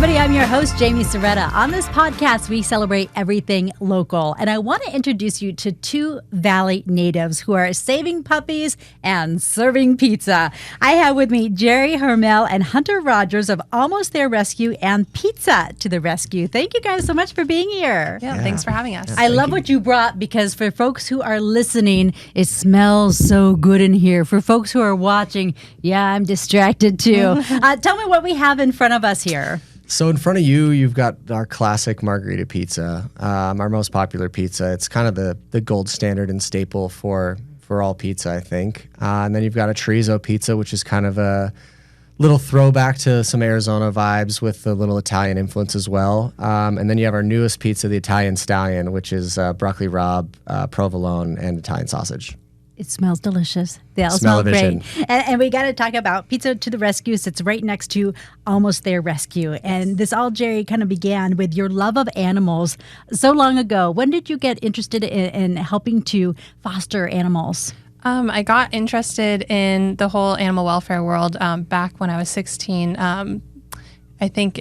everybody. I'm your host, Jaime Soretta. On this podcast, we celebrate everything local. And I want to introduce you to two Valley natives who are saving puppies and serving pizza. I have with me Geri, Hormel, and Hunter Rodgers of Almost There Rescue and Pizza to the Rescue. Thank you guys so much for being here. Yeah, thanks for having us. I love what you brought, because for folks who are listening, it smells so good in here. For folks who are watching, yeah, I'm distracted too. Tell me what we have in front of us here. So in front of you, you've got our classic margarita pizza, our most popular pizza. It's kind of the gold standard and staple for all pizza, I think. And then you've got a chorizo pizza, which is kind of a little throwback to some Arizona vibes with a little Italian influence as well. And then you have our newest pizza, the Italian Stallion, which is broccoli rabe, provolone, and Italian sausage. It smells delicious. They all smell great. And we got to talk about Pizza to the Rescue. It's right next to Almost There Rescue. And this all, Geri, kind of began with your love of animals so long ago. When did you get interested in helping to foster animals? I got interested in the whole animal welfare world back when I was 16. I think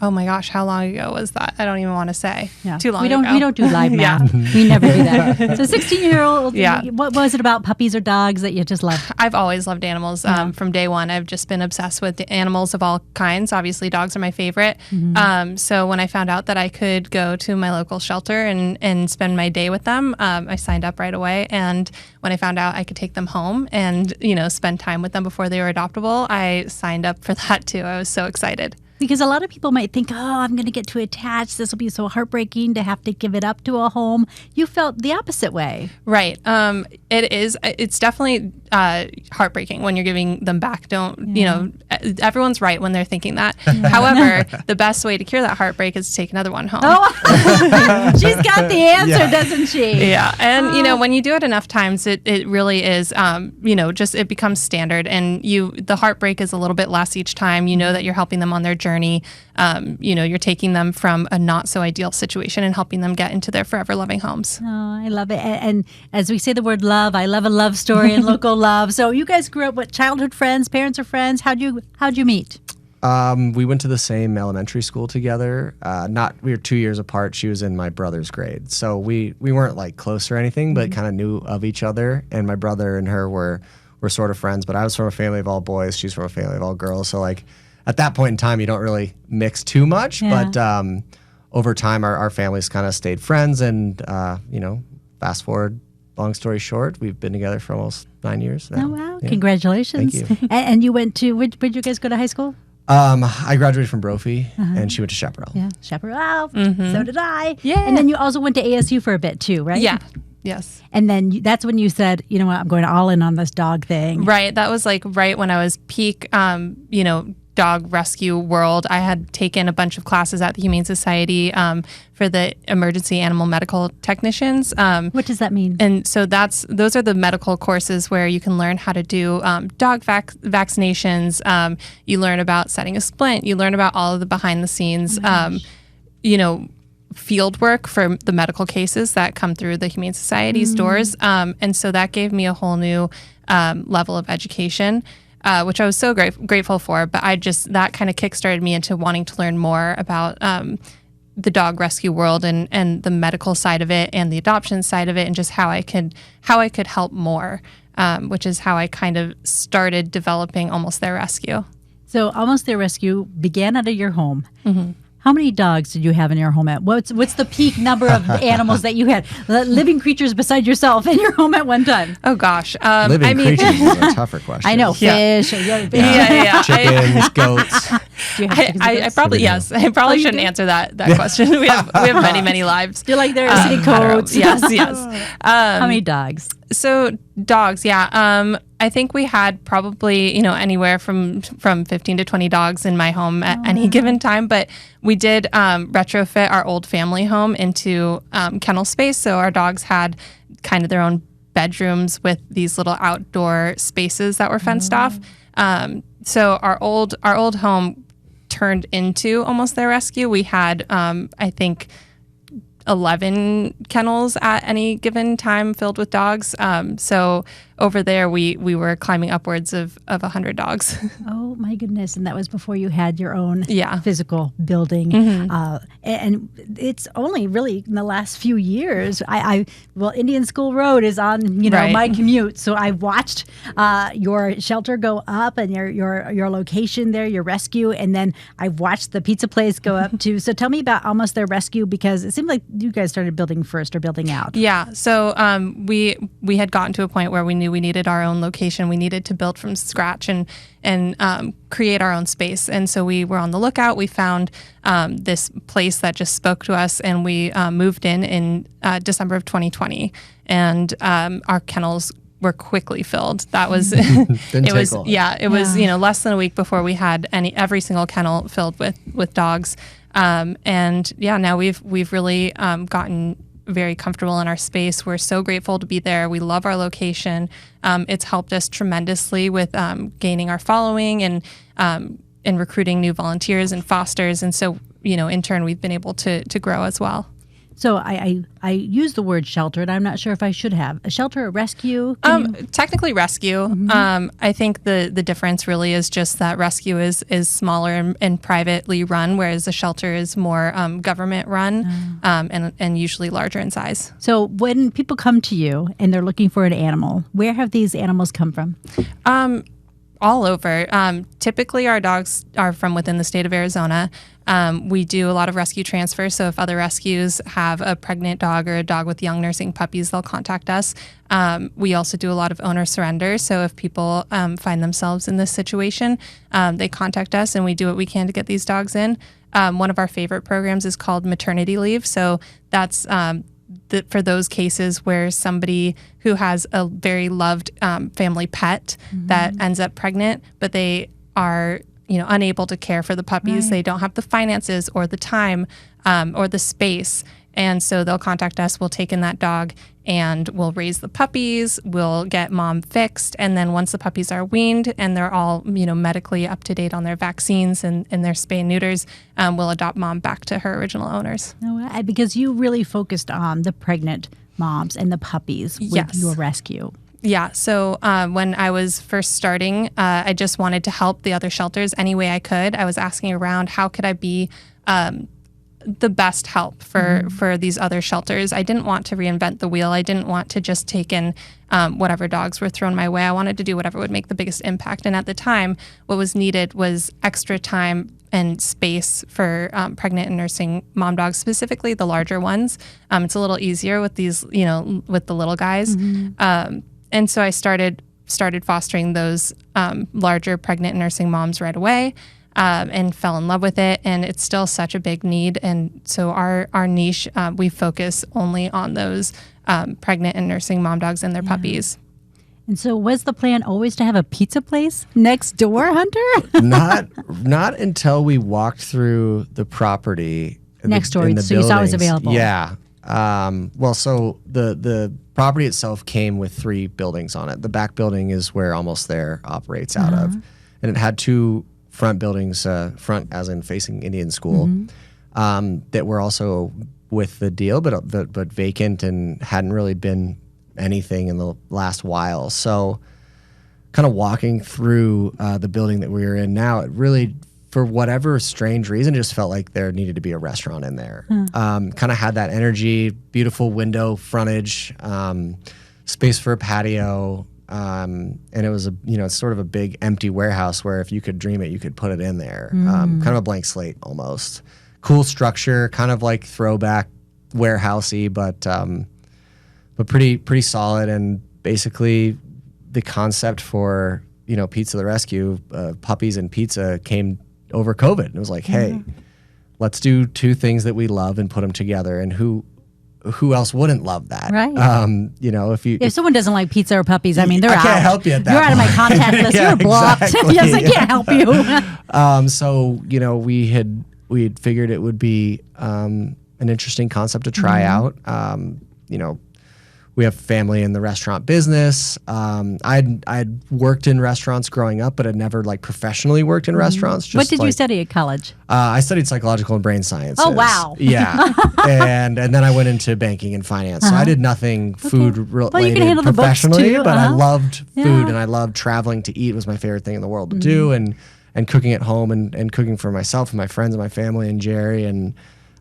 oh my gosh, how long ago was that? I don't even want to say. Yeah. Too long ago. We don't do live math. We never do that. So 16-year-old, what was it about puppies or dogs that you just loved? I've always loved animals. From day one, I've just been obsessed with the animals of all kinds. Obviously, dogs are my favorite. Mm-hmm. So when I found out that I could go to my local shelter and spend my day with them, I signed up right away. And when I found out I could take them home and, spend time with them before they were adoptable, I signed up for that too. I was so excited. Because a lot of people might think, I'm going to get too attached. This will be so heartbreaking to have to give it up to a home. You felt the opposite way. Right. It is. It's definitely heartbreaking when you're giving them back. Everyone's right when they're thinking that. However, the best way to cure that heartbreak is to take another one home. Oh, she's got the answer, doesn't she? Yeah. And, when you do it enough times, it really is, it becomes standard. And the heartbreak is a little bit less each time. You know that you're helping them on their journey. You're taking them from a not so ideal situation and helping them get into their forever loving homes. Oh, I love it. And as we say the word love, I love a love story and local love. So you guys grew up with childhood friends, parents or friends? How'd you meet? We went to the same elementary school together. We were 2 years apart. She was in my brother's grade. So we weren't like close or anything, but kind of knew of each other. And my brother and her were sort of friends, but I was from a family of all boys. She's from a family of all girls. So at that point in time, you don't really mix too much, but over time, our families kind of stayed friends. And, fast forward, long story short, we've been together for almost 9 years now. Oh, wow. Yeah. Congratulations. Thank you. And you went to, where'd you guys go to high school? I graduated from Brophy, and she went to Chaparral. Yeah, Chaparral. Mm-hmm. So did I. Yeah. And then you also went to ASU for a bit too, right? Yeah. Yes. And then that's when you said, you know what, I'm going all in on this dog thing. Right. That was right when I was peak, dog rescue world. I had taken a bunch of classes at the Humane Society for the emergency animal medical technicians. What does that mean? And so those are the medical courses where you can learn how to do dog vaccinations. You learn about setting a splint. You learn about all of the behind the scenes, field work for the medical cases that come through the Humane Society's doors. And so that gave me a whole new level of education. Which I was so grateful for, but that kind of kickstarted me into wanting to learn more about the dog rescue world and the medical side of it and the adoption side of it, and just how I could help more, which is how I kind of started developing Almost There Rescue. So Almost There Rescue began out of your home. Mm-hmm. How many dogs did you have in your home what's the peak number of animals that you had, living creatures beside yourself in your home at one time? Oh gosh. Living creatures is a tougher question. I know, fish. Yeah. Chickens, goats. I probably shouldn't answer that question. We have many lives. You're like they're city coats. Yes. How many dogs? So dogs, yeah. I think we had probably, anywhere from 15 to 20 dogs in my home at any given time. But we did retrofit our old family home into kennel space. So our dogs had kind of their own bedrooms with these little outdoor spaces that were fenced off. So our old home turned into Almost There Rescue. We had, I think, 11 kennels at any given time filled with dogs. So over there, we were climbing upwards of 100 dogs. Oh my goodness! And that was before you had your own physical building. And it's only really in the last few years. Well, Indian School Road is on my commute, so I watched your shelter go up and your location there, your rescue, and then I watched the pizza place go up too. So tell me about almost their rescue, because it seemed like you guys started building first or building out. Yeah. So we had gotten to a point where we knew we needed our own location. We needed to build from scratch and create our own space. And so we were on the lookout. We found this place that just spoke to us, and we moved in December of 2020. And our kennels were quickly filled. That was it was less than a week before we had every single kennel filled with dogs. And now we've really gotten very comfortable in our space. We're so grateful to be there. We love our location. It's helped us tremendously with gaining our following and recruiting new volunteers and fosters. And so, in turn, we've been able to grow as well. So I use the word shelter, and I'm not sure if I should have. A shelter, a rescue? Technically rescue. I think the difference really is just that rescue is smaller and privately run, whereas a shelter is more government run and usually larger in size. So when people come to you and they're looking for an animal, where have these animals come from? All over. Typically, our dogs are from within the state of Arizona. We do a lot of rescue transfers, so if other rescues have a pregnant dog or a dog with young nursing puppies, they'll contact us. We also do a lot of owner surrender, so if people find themselves in this situation, they contact us and we do what we can to get these dogs in. One of our favorite programs is called maternity leave, so that's for those cases where somebody who has a very loved family pet that ends up pregnant, but they are unable to care for the puppies. They don't have the finances or the time or the space. And so they'll contact us. We'll take in that dog and we'll raise the puppies. We'll get mom fixed. And then once the puppies are weaned and they're all, medically up to date on their vaccines and their spay and neuters, we'll adopt mom back to her original owners. No, because you really focused on the pregnant moms and the puppies with your rescue. Yeah. So when I was first starting, I just wanted to help the other shelters any way I could. I was asking around, how could I be the best help for these other shelters? I didn't want to reinvent the wheel. I didn't want to just take in whatever dogs were thrown my way. I wanted to do whatever would make the biggest impact. And at the time, what was needed was extra time and space for pregnant and nursing mom dogs, specifically the larger ones. It's a little easier with these, with the little guys. And so I started fostering those larger pregnant and nursing moms right away and fell in love with it. And it's still such a big need. And so our niche, we focus only on those pregnant and nursing mom dogs and their puppies. And so was the plan always to have a pizza place next door, Hunter? Not until we walked through the property. Next door, so you saw it was available. Yeah. So the property itself came with 3 buildings on it. The back building is where Almost There operates out of. And it had 2 front buildings, front as in facing Indian School, that were also with the deal, but vacant and hadn't really been anything in the last while. So kind of walking through the building that we were in now, it really, for whatever strange reason, just felt like there needed to be a restaurant in there. Kind of had that energy, beautiful window frontage, space for a patio. And it was it's sort of a big empty warehouse where if you could dream it, you could put it in there. Kind of a blank slate almost. Cool structure, kind of like throwback warehousey, but pretty solid. And basically the concept for, Pizza the Rescue, puppies and pizza came over COVID. And it was like, hey, let's do 2 things that we love and put them together. And who else wouldn't love that? Right. If someone doesn't like pizza or puppies, I mean, they're out. I can't help you at that You're out of my contact list. You're blocked. Exactly. Yes, I can't help you. So, we had figured it would be an interesting concept to try out. We we have family in the restaurant business. I'd worked in restaurants growing up, but had never like professionally worked in restaurants. Just What did you study at college? I studied psychological and brain sciences. Oh, wow. Yeah, and then I went into banking and finance. So I did nothing food related handle the books, professionally, too. but I loved food and I loved traveling to eat. Was my favorite thing in the world to do, and cooking at home and cooking for myself and my friends and my family and Geri and.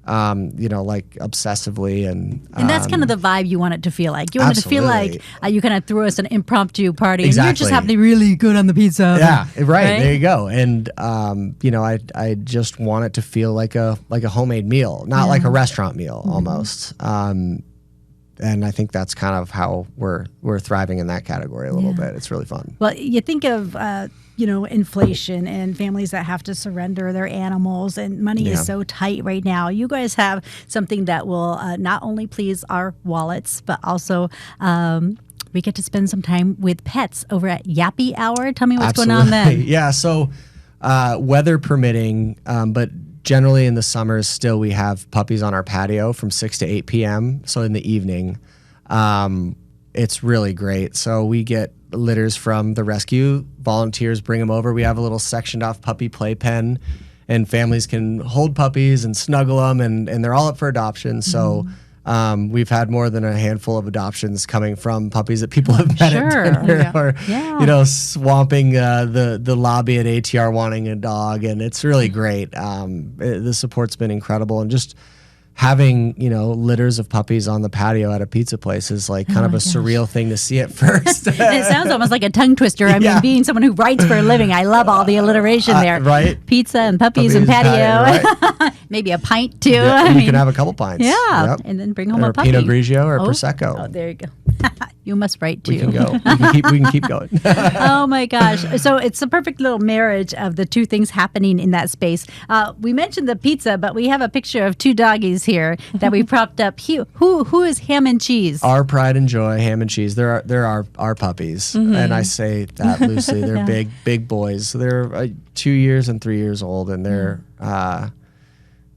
Like obsessively and that's kind of the vibe you want it to feel like. You want it to feel like you kind of threw us an impromptu party and you're just happening really good on the pizza. Yeah, right. There you go. And I just want it to feel like a homemade meal, not like a restaurant meal almost. And I think that's kind of how we're thriving in that category a little bit. It's really fun. Well, you think of inflation and families that have to surrender their animals, and money is so tight right now. You guys have something that will not only please our wallets, but also we get to spend some time with pets over at Yappy Hour. Tell me what's going on then. Yeah, so weather permitting, but generally in the summers still we have puppies on our patio from 6 to 8 p.m. So in the evening, it's really great. So we get litters from the rescue. Volunteers bring them over. We have a little sectioned off puppy playpen, and families can hold puppies and snuggle them, and they're all up for adoption. So we've had more than a handful of adoptions coming from puppies that people have met at dinner or swamping the lobby at ATR wanting a dog, and it's really great. The support's been incredible, and just having litters of puppies on the patio at a pizza place is like kind of a surreal thing to see at first. And it sounds almost like a tongue twister. I mean, being someone who writes for a living, I love all the alliteration there. Right? Pizza and puppies and patio. Right? Maybe a pint too. Yeah, you can have a couple pints. Yeah, and then bring home a puppy. Pinot Grigio or Prosecco. Oh, there you go. You must write too. We can go. We can keep going. Oh my gosh! So it's a perfect little marriage of the two things happening in that space. We mentioned the pizza, but we have a picture of two doggies here that we propped up. Who is Ham and Cheese? Our pride and joy, Ham and Cheese. They're our puppies, and I say that loosely. They're big boys. So they're 2 years and 3 years old, and they're.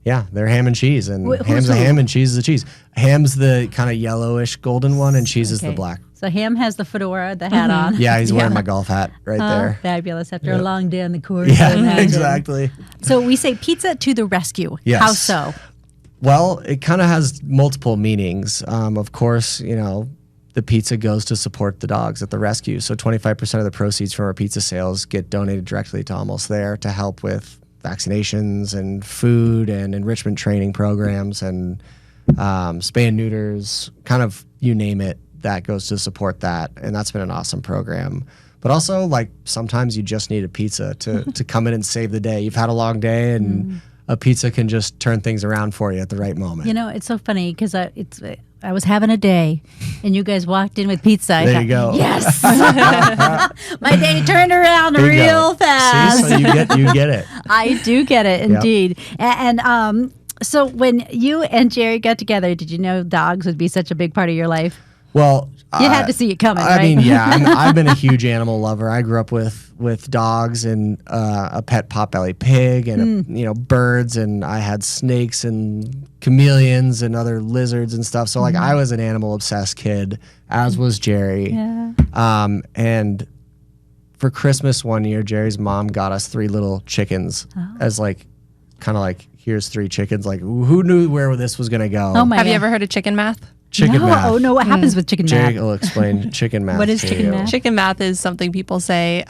They're Ham and Cheese, and Ham's a ham and Cheese is a cheese. Ham's the kind of yellowish golden one, and Cheese is the black. So Ham has the fedora, the hat on. Yeah, he's wearing my golf hat right there. Fabulous after a long day on the course. Yeah, exactly. So we say pizza to the rescue. Yes. How so? Well, it kind of has multiple meanings. Of course, the pizza goes to support the dogs at the rescue. So 25% of the proceeds from our pizza sales get donated directly to Almost There to help with vaccinations and food and enrichment training programs and spay and neuters, kind of you name it, that goes to support that. And that's been an awesome program. But also, like, sometimes you just need a pizza to come in and save the day. You've had a long day, and a pizza can just turn things around for you at the right moment. It's so funny because I was having a day, and you guys walked in with pizza. There you go. Yes, my day turned around real fast. See, so you get it. I do get it, indeed. And so when you and Geri got together, did you know dogs would be such a big part of your life? Well, you had to see it coming, right? I mean, I've been a huge animal lover. I grew up with dogs and a pet potbelly pig and birds, and I had snakes and chameleons and other lizards and stuff. So like I was an animal obsessed kid, as was Geri. Yeah. And for Christmas one year, Geri's mom got us 3 little chickens as like kind of like, here's 3 chickens. Like, who knew where this was gonna go? Oh my! Have you ever heard of chicken math? Chicken math. Oh no! What happens with chicken math? Jake will explain chicken math. What is chicken math? Chicken math is something people say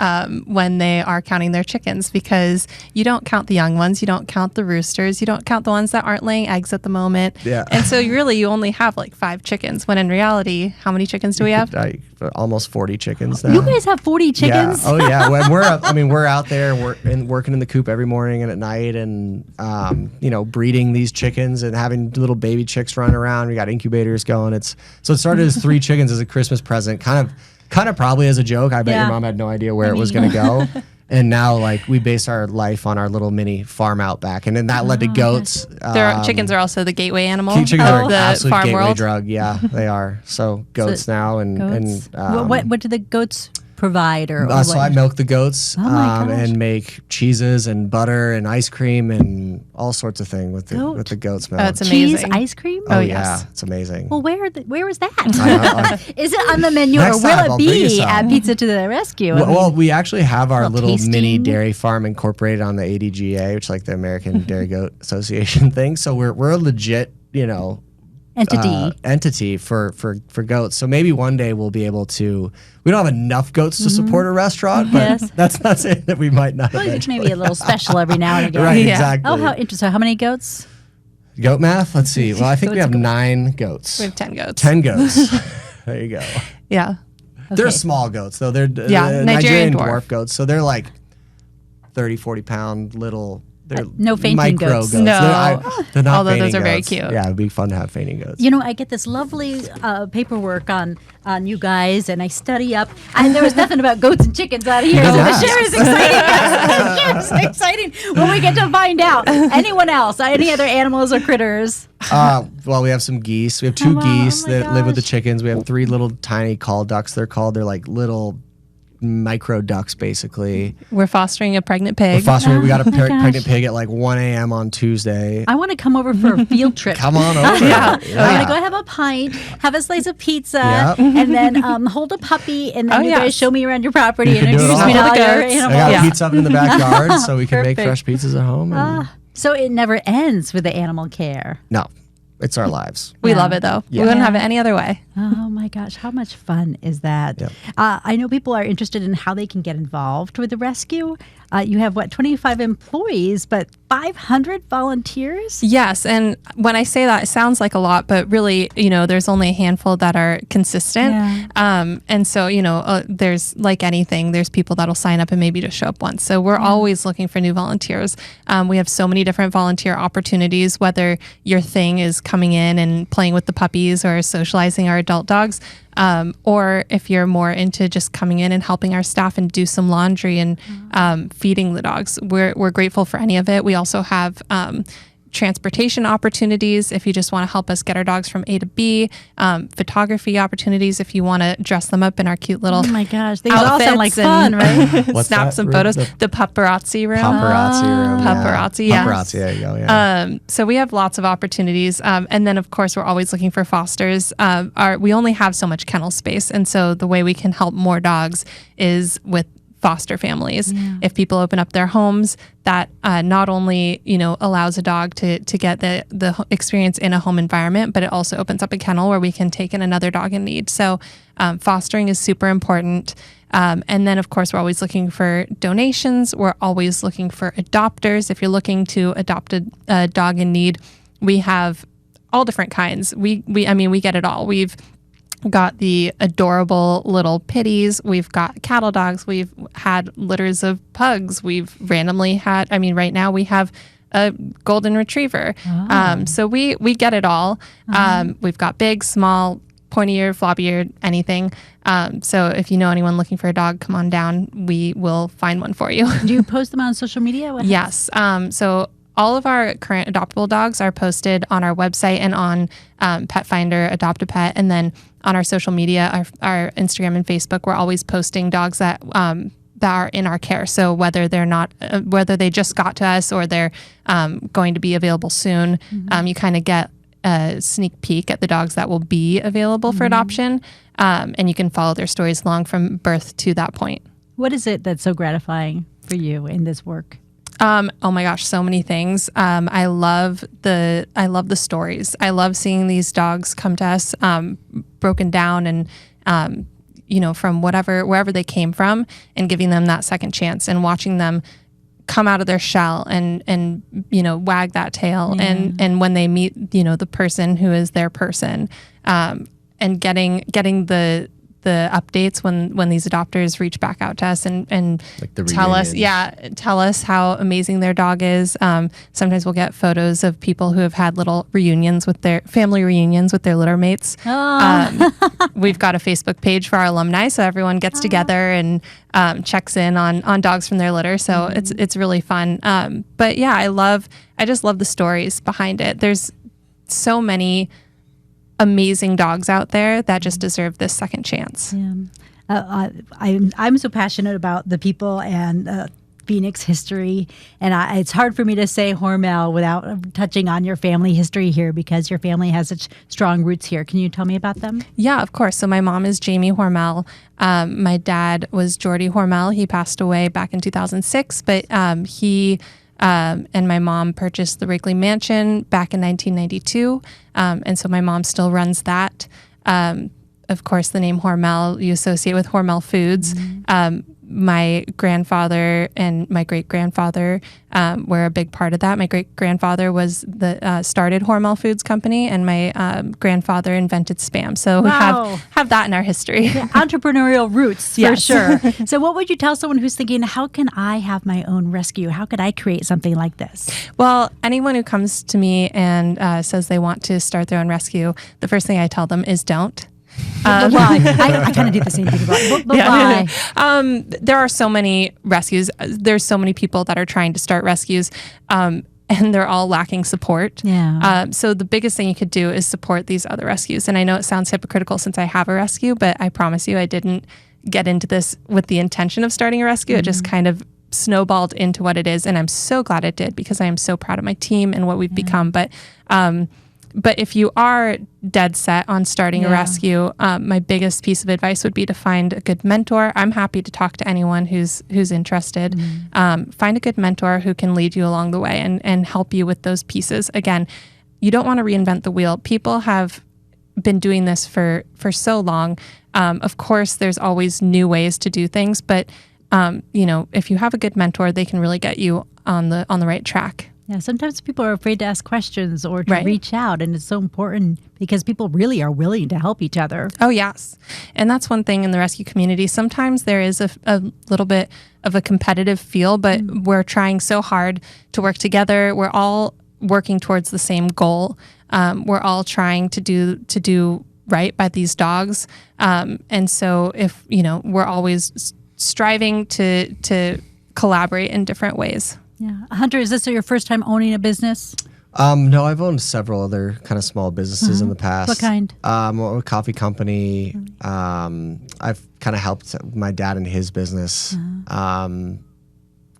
when they are counting their chickens, because you don't count the young ones, you don't count the roosters, you don't count the ones that aren't laying eggs at the moment. Yeah. And so you only have like 5 chickens. When in reality, how many chickens do we have? Almost 40 chickens now. You guys have 40 chickens? Yeah. Oh yeah. When we're out there working in the coop every morning and at night, and breeding these chickens and having little baby chicks running around. We got incubators going. So it started as 3 chickens as a Christmas present, kind of probably as a joke. I bet your mom had no idea where it was going to go. And now, like, we base our life on our little mini farm out back, and then that led to goats. Chickens are also the gateway animal. Chickens are the absolute farm gateway world. drug. Yeah, they are. So goats now, and what do the goats provide or So I milk the goats my gosh. and make cheeses and butter and ice cream and all sorts of things with the goat's milk. Oh, it's cheese amazing. ice cream? Oh, yes. yeah, it's amazing. Well, where is that? Is it on the menu or Next will time, it I'll bring you be some. at Pizza to the Rescue? Well, we actually have our little tasting. mini dairy farm incorporated on the ADGA, which is like the American Dairy Goat Association thing. So we're a legit, entity for goats. So maybe one day we'll be able to. We don't have enough goats to support a restaurant, but Yes. that's not saying that we might not. Well, eventually. maybe a little special every now and again. Right, Yeah. exactly. Oh, how interesting. So how many goats? Goat math? Let's see. Well, I think we have 9 goats. We have 10 goats. 10 goats. There you go. Yeah. They're Okay. small goats, though. They're Yeah, Nigerian dwarf. goats. So they're like 30, 40-pound little. They're no fainting micro goats. goats. No. They're not Although those fainting are very goats. cute. Yeah, it'd be fun to have fainting goats. I get this lovely paperwork on you guys, and I study up. And there was nothing about goats and chickens out here. So Yes. the share is exciting. Share is exciting when we get to find out. Anyone else? Any other animals or critters? Well, we have some geese. We have 2 Oh, geese oh my that live with the gosh. chickens. We have 3 little tiny call ducks. They're like little micro ducks, basically. We're fostering a pregnant pig. We got a Oh my gosh. pregnant pig at like 1 a.m. on Tuesday. I want to come over for a field trip. Come on over. Yeah. I'm gonna go have a pint, have a slice of pizza, Yep. and then hold a puppy, and then Oh, you yes. guys show me around your property You and can do it introduce all. me to All all the your goats. I animals. got Yeah. a pizza oven in the backyard, so we can make Perfect. fresh pizzas at home. and- So it never ends with the animal care. No, it's our lives. We Yeah. love it, though. Yeah. We wouldn't have it any other way. Oh my gosh, how much fun is that? Yep. I know people are interested in how they can get involved with the rescue. You have 25 employees, but 500 volunteers? Yes, and when I say that, it sounds like a lot, but really, there's only a handful that are consistent. Yeah. And so, there's like anything, there's people that'll sign up and maybe just show up once. So we're always looking for new volunteers. We have so many different volunteer opportunities, whether your thing is coming in and playing with the puppies or socializing our adult dogs. Or if you're more into just coming in and helping our staff and do some laundry and feeding the dogs, we're grateful for any of it. We also have transportation opportunities if you just want to help us get our dogs from A to B, photography opportunities if you want to dress them up in our cute little Oh my gosh, these all sound like outfits and fun, right? What's snap that some room? photos. The The paparazzi room. paparazzi room. Paparazzi, yeah. yes. Paparazzi, there you go. Yeah. So we have lots of opportunities. And then, of course, we're always looking for fosters. We only have so much kennel space. And so the way we can help more dogs is with foster families. Yeah. If people open up their homes, that not only allows a dog to get the experience in a home environment, but it also opens up a kennel where we can take in another dog in need. So fostering is super important. And then, of course, we're always looking for donations. We're always looking for adopters. If you're looking to adopt a dog in need, we have all different kinds. We get it all. We've got the adorable little pitties. We've got cattle dogs. We've had litters of pugs. We've randomly had, right now we have a golden retriever. So we get it all. We've got big, small, pointy-eared, floppy-eared, anything. So if you know anyone looking for a dog, come on down. We will find one for you. Do you post them on social media? What Yes. So all of our current adoptable dogs are posted on our website and on Pet Finder, Adopt a Pet, and then on our social media, our Instagram and Facebook. We're always posting dogs that are in our care. So whether they just got to us or they're going to be available soon, you kind of get a sneak peek at the dogs that will be available for adoption, and you can follow their stories along from birth to that point. What is it that's so gratifying for you in this work? Oh my gosh, so many things. I love the stories. I love seeing these dogs come to us, broken down and, from wherever they came from, and giving them that second chance and watching them come out of their shell and wag that tail. Yeah. And when they meet, the person who is their person, and getting the updates when these adopters reach back out to us and Like the tell us how amazing their dog is. Sometimes we'll get photos of people who have had little family reunions with their litter mates. We've got a Facebook page for our alumni, so everyone gets together and checks in on dogs from their litter. So it's really fun. But yeah, I just love the stories behind it. There's so many amazing dogs out there that just deserve this second chance. Yeah. I'm so passionate about the people and Phoenix history, and it's hard for me to say Hormel without touching on your family history here because your family has such strong roots here. Can you tell me about them? Yeah, of course. So my mom is Jaime Hormel. My dad was Jordy Hormel. He passed away back in 2006, but he and my mom purchased the Wrigley Mansion back in 1992, and so my mom still runs that. Of course, the name Hormel you associate with Hormel Foods. My grandfather and my great-grandfather were a big part of that. My great-grandfather was the started Hormel Foods Company, and my grandfather invented Spam. So we have that in our history. Yeah, entrepreneurial roots, for sure. So what would you tell someone who's thinking, how can I have my own rescue? How could I create something like this? Well, anyone who comes to me and says they want to start their own rescue, the first thing I tell them is don't. Why? I kind of do the same thing. But why? There are so many rescues. There's so many people that are trying to start rescues, and they're all lacking support. Yeah. So the biggest thing you could do is support these other rescues. And I know it sounds hypocritical since I have a rescue, but I promise you I didn't get into this with the intention of starting a rescue. It just kind of snowballed into what it is. And I'm so glad it did because I am so proud of my team and what we've become. But if you are dead set on starting a rescue, my biggest piece of advice would be to find a good mentor. I'm happy to talk to anyone who's interested. Find a good mentor who can lead you along the way and help you with those pieces. Again, you don't want to reinvent the wheel. People have been doing this for so long. Of course, there's always new ways to do things, but if you have a good mentor, they can really get you on the right track. Yeah, sometimes people are afraid to ask questions or to reach out, and it's so important because people really are willing to help each other. Oh, yes. And that's one thing in the rescue community. Sometimes there is a little bit of a competitive feel, but we're trying so hard to work together. We're all working towards the same goal. We're all trying to do right by these dogs. And so if, we're always striving to collaborate in different ways. Yeah. Hunter, is this your first time owning a business? No, I've owned several other kind of small businesses in the past. What kind? A coffee company. I've kind of helped my dad in his business. Kind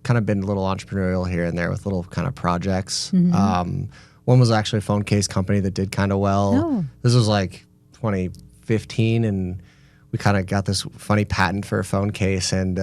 of been a little entrepreneurial here and there with little kind of projects. One was actually a phone case company that did kind of well. Oh. This was like 2015, and we kind of got this funny patent for a phone case, and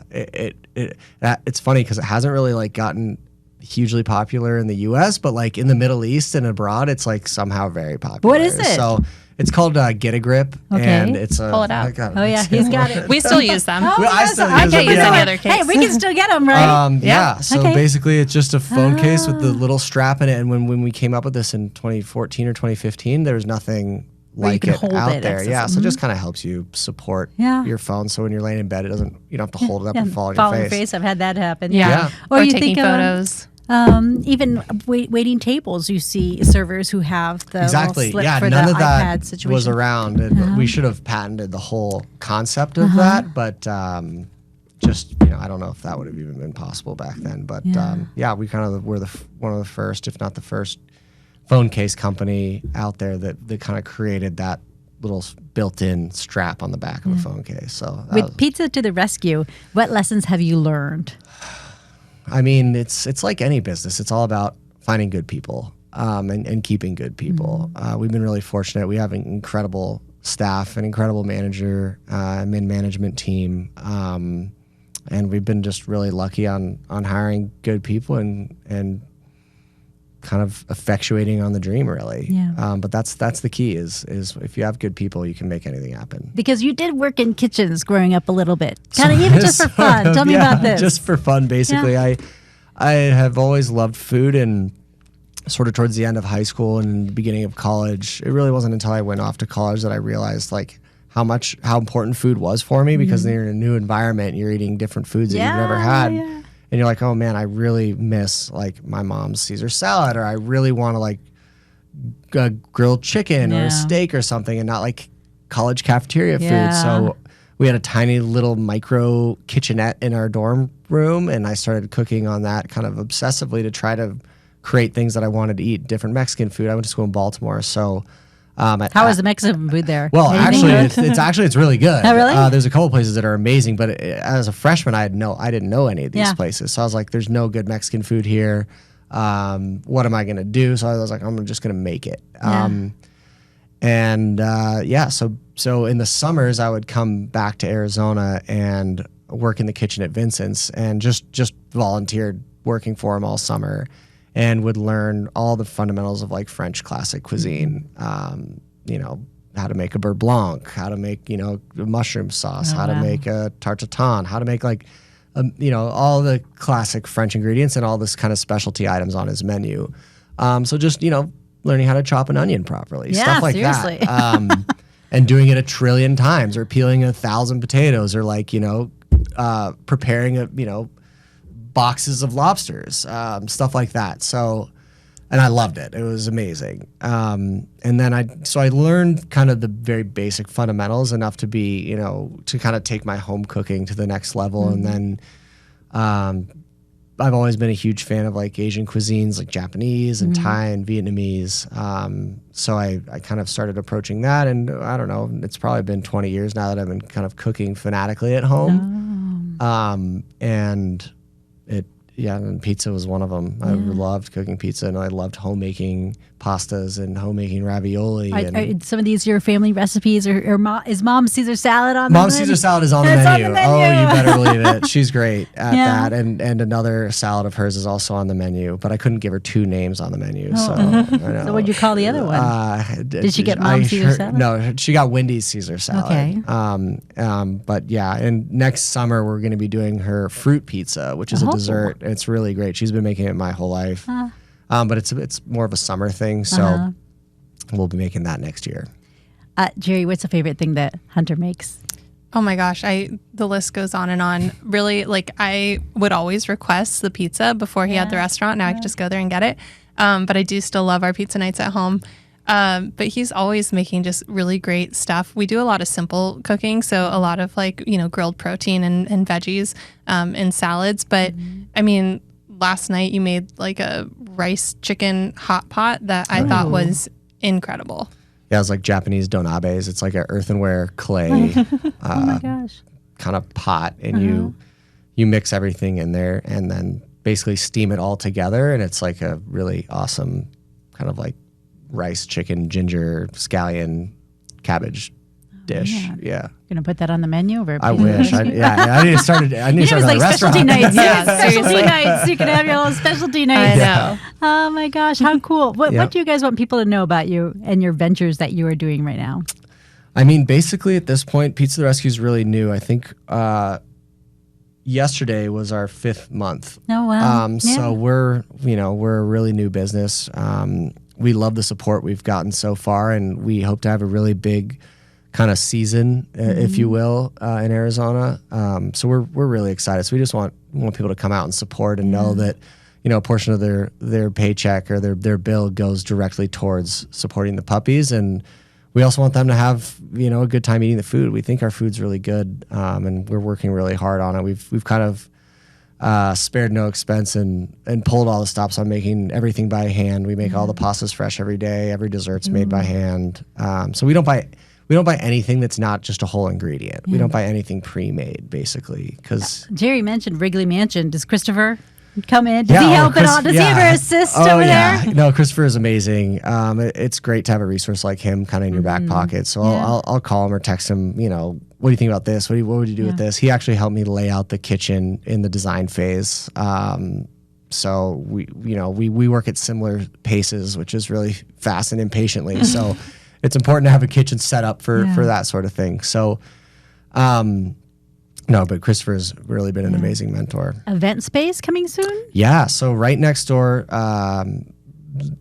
it's funny because it hasn't really like gotten hugely popular in the U.S., but like in the Middle East and abroad, it's like somehow very popular. What is it? So it's called Get a Grip, and it's a pull it out. Oh yeah, he's got it. We still use them. I still I use can't them, use any other case. Hey, we can still get them, right? So basically, it's just a phone case with the little strap in it. And when we came up with this in 2014 or 2015, there was nothing like it out there. Yeah, so it just kind of helps you support your phone. So when you're laying in bed, you don't have to hold it up and fall on your face. I've had that happen. Yeah. Or you taking think photos. Even waiting tables, you see servers who have the little slip for none the of that iPad situation. was around. And we should have patented the whole concept of that, but I don't know if that would have even been possible back then. But we kind of were one of the first, if not the first, phone case company out there that kind of created that little built-in strap on the back of a phone case. So with Pizza to the Rescue, what lessons have you learned? I mean, it's like any business. It's all about finding good people and keeping good people. We've been really fortunate. We have an incredible staff, an incredible manager, management team, and we've been just really lucky on hiring good people and kind of effectuating on the dream, really. Yeah. But that's the key is if you have good people, you can make anything happen. Because you did work in kitchens growing up a little bit, kind of even just for fun. Tell me about this. Just for fun, basically. Yeah. I have always loved food, and sort of towards the end of high school and the beginning of college, it really wasn't until I went off to college that I realized like how important food was for me, because you're in a new environment, you're eating different foods that you've never had. Yeah. And you're like, oh man, I really miss like my mom's Caesar salad, or I really want to like a grilled chicken or a steak or something, and not like college cafeteria food. So we had a tiny little micro kitchenette in our dorm room, and I started cooking on that kind of obsessively to try to create things that I wanted to eat, different Mexican food. I went to school in Baltimore, so How is the Mexican food there? Well, Anything actually, good? it's really good. Oh, really? There's a couple places that are amazing, but as a freshman, I didn't know any of these places. So I was like, there's no good Mexican food here. What am I going to do? So I was like, I'm just going to make it. So in the summers, I would come back to Arizona and work in the kitchen at Vincent's and just volunteered working for him all summer and would learn all the fundamentals of like French classic cuisine. How to make a beurre blanc, how to make, a mushroom sauce, how to make a tarte tatin, how to make all the classic French ingredients and all this kind of specialty items on his menu. So just, learning how to chop an onion properly, stuff like seriously. that. And doing it 1 trillion times or peeling 1,000 potatoes or preparing boxes of lobsters, stuff like that. So, and I loved it. It was amazing. And then I learned kind of the very basic fundamentals enough to be, to kind of take my home cooking to the next level. And then I've always been a huge fan of like Asian cuisines, like Japanese and Thai and Vietnamese. So I kind of started approaching that. And I don't know, it's probably been 20 years now that I've been kind of cooking fanatically at home. And pizza was one of them. I loved cooking pizza, and I loved homemaking pastas and homemaking ravioli. Are some of these your family recipes, or is Mom Caesar salad on the menu? Mom Caesar salad is on the menu. Oh, you better believe it. She's great at that. And another salad of hers is also on the menu, but I couldn't give her 2 names on the menu. So, so what'd you call the other one? Did she get Mom Caesar salad? No, she got Wendy's Caesar salad. Okay. But yeah, and next summer we're going to be doing her fruit pizza, which is a dessert. It's really great. She's been making it my whole life. But it's more of a summer thing, so we'll be making that next year. Geri, what's the favorite thing that Hunter makes? Oh my gosh, the list goes on and on. Really, I would always request the pizza before he had the restaurant. Now I can just go there and get it. But I do still love our pizza nights at home. But he's always making just really great stuff. We do a lot of simple cooking, so a lot of grilled protein and veggies and salads. But I mean, last night you made a rice chicken hot pot that I thought was incredible. Yeah, it's like Japanese donabes. It's like an earthenware clay kind of pot, and you mix everything in there and then basically steam it all together, and it's like a really awesome kind of like rice, chicken, ginger, scallion, cabbage dish. Yeah. Gonna put that on the menu? I wish. I need to start a restaurant. Specialty nights. Specialty seriously. nights. You can have your little specialty nights. I know. Oh my gosh, how cool. What do you guys want people to know about you and your ventures that you are doing right now? I mean, basically at this point, Pizza the Rescue is really new. I think yesterday was our 5th month. Oh wow. So we're a really new business. We love the support we've gotten so far, and we hope to have a really big kind of season, if you will, in Arizona. So we're really excited. So we just want people to come out and support and know that, a portion of their paycheck or their bill goes directly towards supporting the puppies. And we also want them to have, a good time eating the food. We think our food's really good, and we're working really hard on it. We've kind of spared no expense and pulled all the stops on making everything by hand. We make all the pastas fresh every day. Every dessert's made by hand. So we don't buy anything that's not just a whole ingredient. We don't buy anything pre-made, basically. Because Geri mentioned Wrigley Mansion. Does Christopher come in? Does he help at all? Does he ever assist over there? No, Christopher is amazing. It's great to have a resource like him kind of in your back pocket. So I'll call him or text him, what do you think about this? What would you do with this? He actually helped me lay out the kitchen in the design phase. So we work at similar paces, which is really fast and impatiently. So it's important to have a kitchen set up for that sort of thing. So, but Christopher's really been an amazing mentor. Event space coming soon? Yeah. So right next door,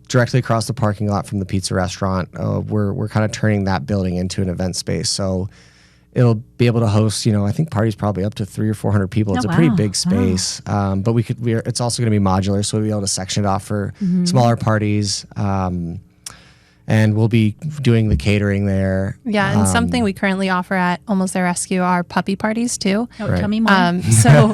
directly across the parking lot from the pizza restaurant, we're kind of turning that building into an event space. So it'll be able to host, I think parties probably up to 300 or 400 people. It's a pretty big space. But it's also going to be modular, so we'll be able to section it off for smaller parties. And we'll be doing the catering there. Yeah, and something we currently offer at Almost There Rescue are puppy parties too. Tell me more. So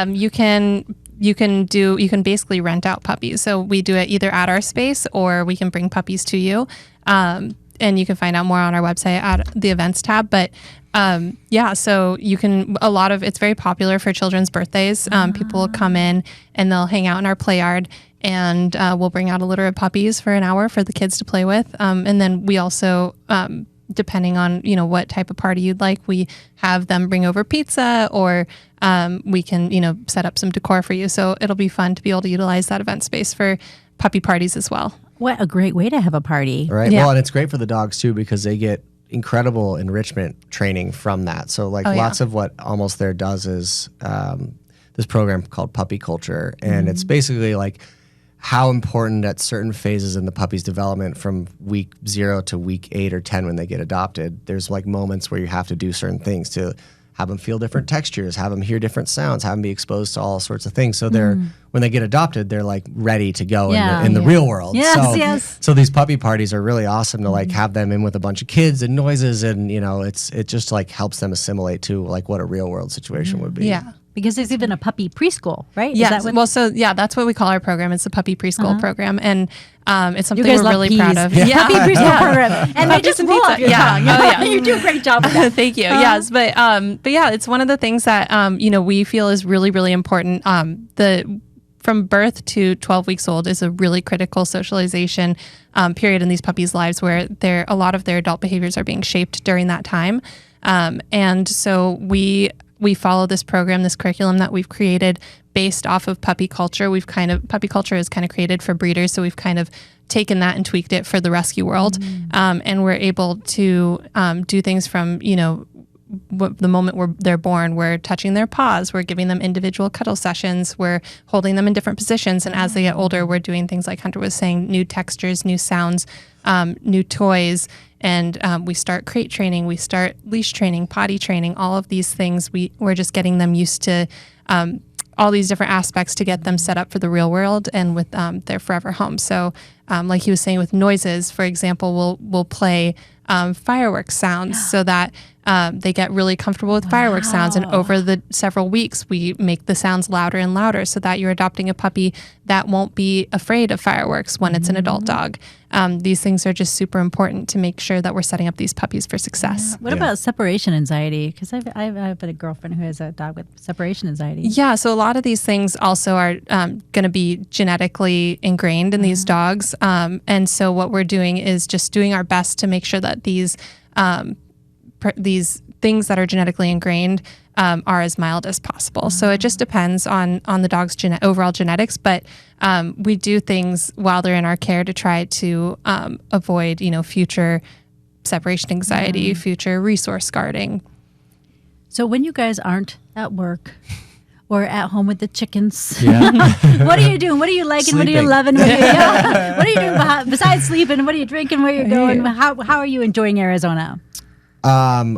you can you can basically rent out puppies. So we do it either at our space or we can bring puppies to you. And you can find out more on our website at the events tab. But so you can, it's very popular for children's birthdays. People will come in and they'll hang out in our play yard, and we'll bring out a litter of puppies for an hour for the kids to play with. And then we also, depending on, what type of party you'd like, we have them bring over pizza, or we can, set up some decor for you. So it'll be fun to be able to utilize that event space for puppy parties as well. What a great way to have a party. Right. Yeah. Well, and it's great for the dogs too, because they get incredible enrichment training from that. So lots of what Almost There does is this program called Puppy Culture. And it's basically like how important at certain phases in the puppy's development, from week 0 to week 8 or 10 when they get adopted, there's like moments where you have to do certain things to have them feel different textures, have them hear different sounds, have them be exposed to all sorts of things. So when they get adopted, they're like ready to go in the real world. Yes, so these puppy parties are really awesome to like have them in with a bunch of kids and noises, and it just like helps them assimilate to like what a real world situation would be. Yeah. Because there's even a puppy preschool, right? Yeah. That's what we call our program. It's the Puppy Preschool Program. And it's something we're really proud of. Yeah. Puppy Preschool Program. And they just roll off your tongue. You do a great job with that. Thank you. Yes. But yeah, it's one of the things that, we feel is really, really important. From birth to 12 weeks old is a really critical socialization period in these puppies' lives, where a lot of their adult behaviors are being shaped during that time. And so we follow this program, this curriculum that we've created based off of puppy culture. Puppy culture is kind of created for breeders, so we've kind of taken that and tweaked it for the rescue world. And we're able to do things from, the moment they're born, we're touching their paws, we're giving them individual cuddle sessions, we're holding them in different positions. And as they get older, we're doing things like Hunter was saying, new textures, new sounds, new toys. And we start crate training, we start leash training, potty training, all of these things. We're just getting them used to all these different aspects to get them set up for the real world and with their forever home. So like he was saying with noises, for example, we'll play fireworks sounds so that they get really comfortable with fireworks sounds. And over the several weeks, we make the sounds louder and louder so that you're adopting a puppy that won't be afraid of fireworks when it's an adult dog. These things are just super important to make sure that we're setting up these puppies for success. What about separation anxiety? Because I've a girlfriend who has a dog with separation anxiety. Yeah, so a lot of these things also are going to be genetically ingrained in these dogs. And so what we're doing is just doing our best to make sure that these things that are genetically ingrained are as mild as possible. So it just depends on the dog's overall genetics, but we do things while they're in our care to try to avoid, future separation anxiety, future resource guarding. So when you guys aren't at work or at home with the chickens, what are you doing? What are you liking? Sleeping. What are you loving? What are you doing besides sleeping? What are you drinking? Where are you going? How are you enjoying Arizona? When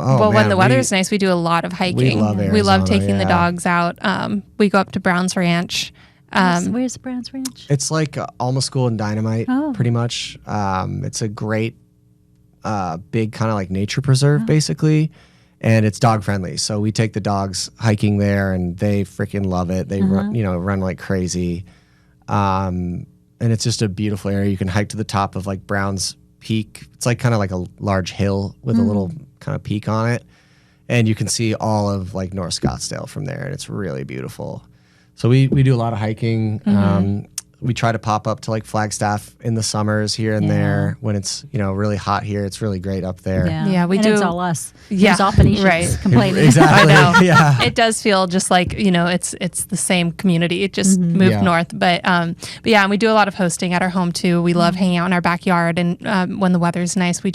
the weather is nice, we do a lot of hiking. We love Arizona, we love taking the dogs out. We go up to Brown's Ranch. Where's Brown's Ranch? It's like Alma School and Dynamite, pretty much. It's a great, big kind of like nature preserve, basically. And it's dog friendly. So we take the dogs hiking there and they freaking love it. They run like crazy. And it's just a beautiful area. You can hike to the top of like Brown's Peak. It's like kind of like a large hill with a little kind of peak on it. And you can see all of like North Scottsdale from there. And it's really beautiful. So we do a lot of hiking. We try to pop up to like Flagstaff in the summers here and there when it's, really hot here. It's really great up there. Yeah, we do. It's all us. Yeah, There's often Asians complaining. Exactly. I know. Yeah. It does feel just like, it's the same community. It just moved north. But yeah, and we do a lot of hosting at our home too. We love hanging out in our backyard. And when the weather's nice, we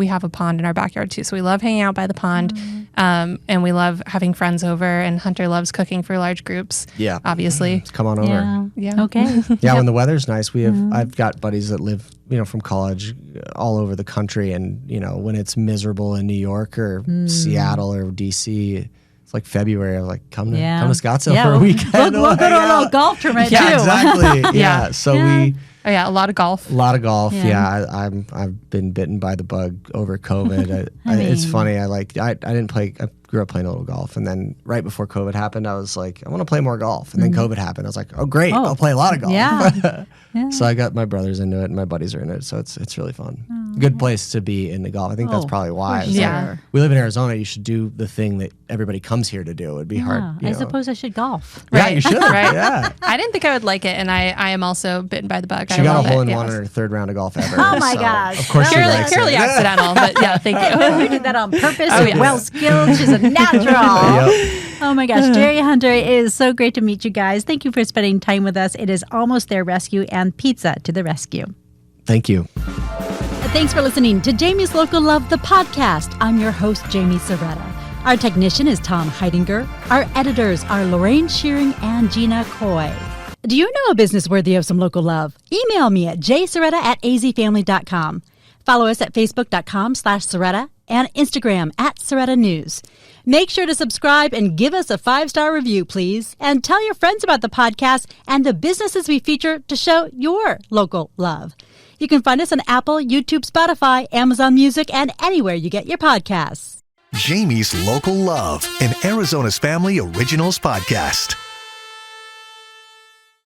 have a pond in our backyard too. So we love hanging out by the pond. And we love having friends over. And Hunter loves cooking for large groups. Yeah. Obviously. Come on over. Yeah. Okay. Yeah, when the weather's nice, I've got buddies that live, from college all over the country, and when it's miserable in New York or Seattle or DC, it's like February. I'm like, come to Scottsdale for a weekend. We'll go to a little golf tournament too. Exactly. Yeah. So Oh yeah, a lot of golf. A lot of golf. Yeah. Yeah, I've been bitten by the bug over COVID. It's funny. I didn't play. I grew up playing a little golf, and then right before COVID happened, I was like, I want to play more golf. And then COVID happened. I was like, oh great, I'll play a lot of golf. Yeah. So I got my brothers into it, and my buddies are in it. So it's really fun. Good place to be into golf. I think that's probably why. It's like, we live in Arizona. You should do the thing that everybody comes here to do. It'd be hard. I suppose I should golf. Yeah, you should. Right. Yeah. I didn't think I would like it, and I am also bitten by the bug. She got a hole in one in her third round of golf ever. Oh my gosh. Of course she likes purely it. accidental, but yeah, thank you. You did that on purpose. Oh, yes. Well skilled. She's a natural. Oh my gosh. Geri Hunter, it is so great to meet you guys. Thank you for spending time with us. It is almost their rescue, and pizza to the rescue. Thank you. Thanks for listening to Jamie's Local Love, the podcast. I'm your host, Jamie Soretta. Our technician is Tom Heidinger. Our editors are Lorraine Shearing and Gina Coy. Do you know a business worthy of some local love? Email me at jsoretta@azfamily.com. Follow us at facebook.com/Soretta and Instagram @Soretta News. Make sure to subscribe and give us a 5-star review, please. And tell your friends about the podcast and the businesses we feature to show your local love. You can find us on Apple, YouTube, Spotify, Amazon Music, and anywhere you get your podcasts. Jamie's Local Love, an Arizona's Family Originals podcast.